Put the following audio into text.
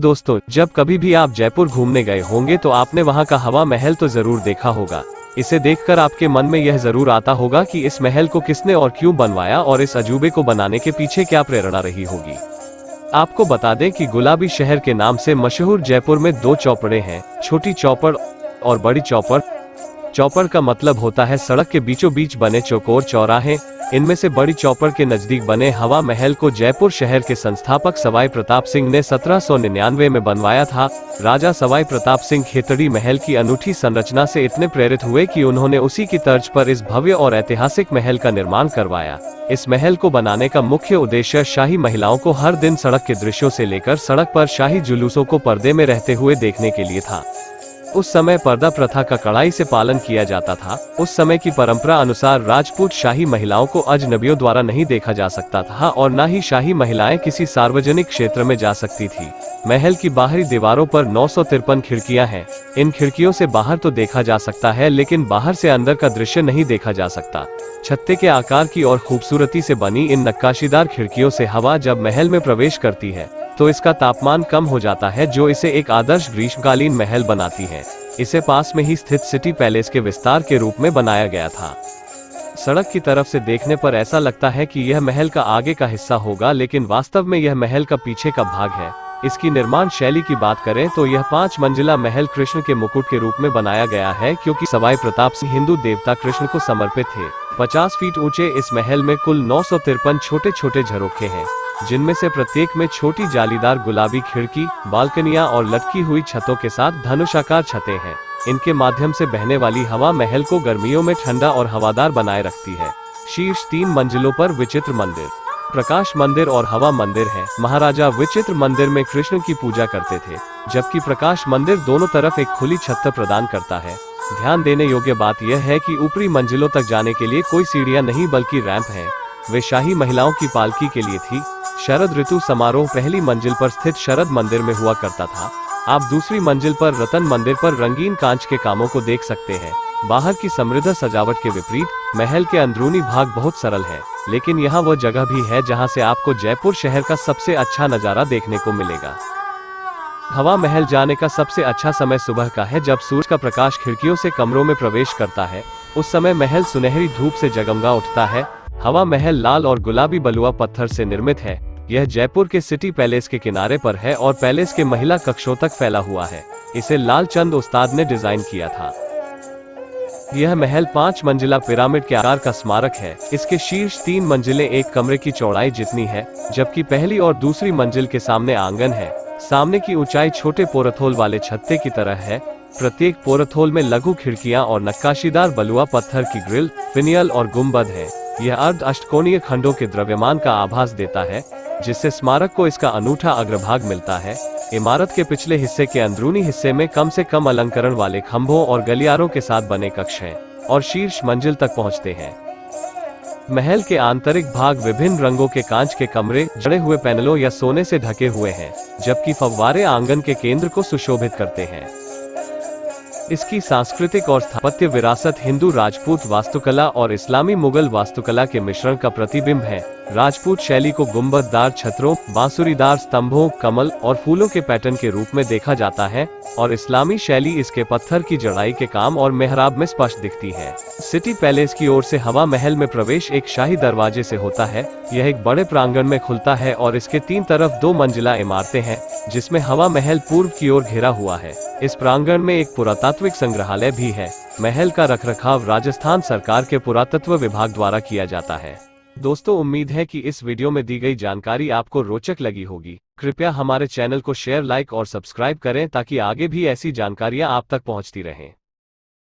दोस्तों, जब कभी भी आप जयपुर घूमने गए होंगे तो आपने वहां का हवा महल तो जरूर देखा होगा। इसे देखकर आपके मन में यह जरूर आता होगा कि इस महल को किसने और क्यों बनवाया और इस अजूबे को बनाने के पीछे क्या प्रेरणा रही होगी। आपको बता दें कि गुलाबी शहर के नाम से मशहूर जयपुर में दो चौपड़े हैं, छोटी चौपड़ और बड़ी चौपड़। चौपड़ का मतलब होता है सड़क के बीचों बीच बने चौकोर चौराहे। इनमें से बड़ी चौपड़ के नजदीक बने हवा महल को जयपुर शहर के संस्थापक सवाई प्रताप सिंह ने 1799 में बनवाया था। राजा सवाई प्रताप सिंह खेतड़ी महल की अनूठी संरचना से इतने प्रेरित हुए कि उन्होंने उसी की तर्ज पर इस भव्य और ऐतिहासिक महल का निर्माण करवाया। इस महल को बनाने का मुख्य उद्देश्य शाही महिलाओं को हर दिन सड़क के दृश्यों से लेकर सड़क पर शाही जुलूसों को पर्दे में रहते हुए देखने के लिए था। उस समय पर्दा प्रथा का कड़ाई से पालन किया जाता था। उस समय की परंपरा अनुसार राजपूत शाही महिलाओं को अजनबियों द्वारा नहीं देखा जा सकता था और न ही शाही महिलाएं किसी सार्वजनिक क्षेत्र में जा सकती थी। महल की बाहरी दीवारों पर 953 खिड़कियां हैं। इन खिड़कियों से बाहर तो देखा जा सकता है, लेकिन बाहर से अंदर का दृश्य नहीं देखा जा सकता। छत्ते के आकार की और खूबसूरती से बनी इन नक्काशीदार खिड़कियों से हवा जब महल में प्रवेश करती है तो इसका तापमान कम हो जाता है, जो इसे एक आदर्श ग्रीष्मकालीन महल बनाती है। इसे पास में ही स्थित सिटी पैलेस के विस्तार के रूप में बनाया गया था। सड़क की तरफ से देखने पर ऐसा लगता है कि यह महल का आगे का हिस्सा होगा, लेकिन वास्तव में यह महल का पीछे का भाग है। इसकी निर्माण शैली की बात करें तो यह 5 मंजिला महल कृष्ण के मुकुट के रूप में बनाया गया है, क्योंकि सवाई प्रताप सिंह हिंदू देवता कृष्ण को समर्पित थे। 50 फीट ऊंचे इस महल में कुल 953 छोटे छोटे झरोखे हैं, जिनमें से प्रत्येक में छोटी जालीदार गुलाबी खिड़की, बालकनियां और लटकी हुई छतों के साथ धनुषाकार छतें हैं। इनके माध्यम से बहने वाली हवा महल को गर्मियों में ठंडा और हवादार बनाए रखती है। शीर्ष 3 मंजिलों पर विचित्र मंदिर, प्रकाश मंदिर और हवा मंदिर है। महाराजा विचित्र मंदिर में कृष्ण की पूजा करते थे, जबकि प्रकाश मंदिर दोनों तरफ एक खुली छत प्रदान करता है। ध्यान देने योग्य बात यह है कि ऊपरी मंजिलों तक जाने के लिए कोई सीढ़ियां नहीं बल्कि रैंप है। वे शाही महिलाओं की पालकी के लिए थी। शरद ऋतु समारोह पहली मंजिल पर स्थित शरद मंदिर में हुआ करता था। आप दूसरी मंजिल पर रतन मंदिर पर रंगीन कांच के कामों को देख सकते हैं। बाहर की समृद्ध सजावट के विपरीत महल के अंदरूनी भाग बहुत सरल है, लेकिन यहाँ वह जगह भी है जहाँ से आपको जयपुर शहर का सबसे अच्छा नजारा देखने को मिलेगा। हवा महल जाने का सबसे अच्छा समय सुबह का है, जब सूरज का प्रकाश खिड़कियों से कमरों में प्रवेश करता है। उस समय महल सुनहरी धूप से जगमगा उठता है। हवा महल लाल और गुलाबी बलुआ पत्थर से निर्मित है। यह जयपुर के सिटी पैलेस के किनारे पर है और पैलेस के महिला कक्षों तक फैला हुआ है। इसे लालचंद उस्ताद ने डिजाइन किया था। यह महल 5 मंजिला पिरामिड के आकार का स्मारक है। इसके शीर्ष 3 मंजिलें एक कमरे की चौड़ाई जितनी है, जबकि पहली और दूसरी मंजिल के सामने आंगन है। सामने की ऊंचाई छोटे पोरथोल वाले छत्ते की तरह है। प्रत्येक पोरथोल में लघु खिड़कियां और नक्काशीदार बलुआ पत्थर की ग्रिल, फिनियल और गुंबद है। यह अर्ध अष्टकोणीय खंडों के द्रव्यमान का आभास देता है, जिससे स्मारक को इसका अनूठा अग्रभाग मिलता है। इमारत के पिछले हिस्से के अंदरूनी हिस्से में कम से कम अलंकरण वाले खंभों और गलियारों के साथ बने कक्ष हैं और शीर्ष मंजिल तक पहुंचते हैं। महल के आंतरिक भाग विभिन्न रंगों के कांच के कमरे, जड़े हुए पैनलों या सोने से ढके हुए हैं, जबकि फव्वारे आंगन के केंद्र को सुशोभित करते हैं। इसकी सांस्कृतिक और स्थापत्य विरासत हिंदू राजपूत वास्तुकला और इस्लामी मुगल वास्तुकला के मिश्रण का प्रतिबिंब है। राजपूत शैली को गुंबददार छतरों, बांसुरीदार स्तंभों, कमल और फूलों के पैटर्न के रूप में देखा जाता है, और इस्लामी शैली इसके पत्थर की जड़ाई के काम और मेहराब में स्पष्ट दिखती है। सिटी पैलेस की ओर से हवा महल में प्रवेश एक शाही दरवाजे से होता है। यह एक बड़े प्रांगण में खुलता है और इसके 3 तरफ 2 मंजिला इमारतें हैं, जिसमें हवा महल पूर्व की ओर घिरा हुआ है। इस प्रांगण में एक पुरातात्विक संग्रहालय भी है। महल का रखरखाव राजस्थान सरकार के पुरातत्व विभाग द्वारा किया जाता है। दोस्तों, उम्मीद है कि इस वीडियो में दी गई जानकारी आपको रोचक लगी होगी। कृपया हमारे चैनल को शेयर, लाइक और सब्सक्राइब करें ताकि आगे भी ऐसी जानकारियां आप तक पहुंचती रहें।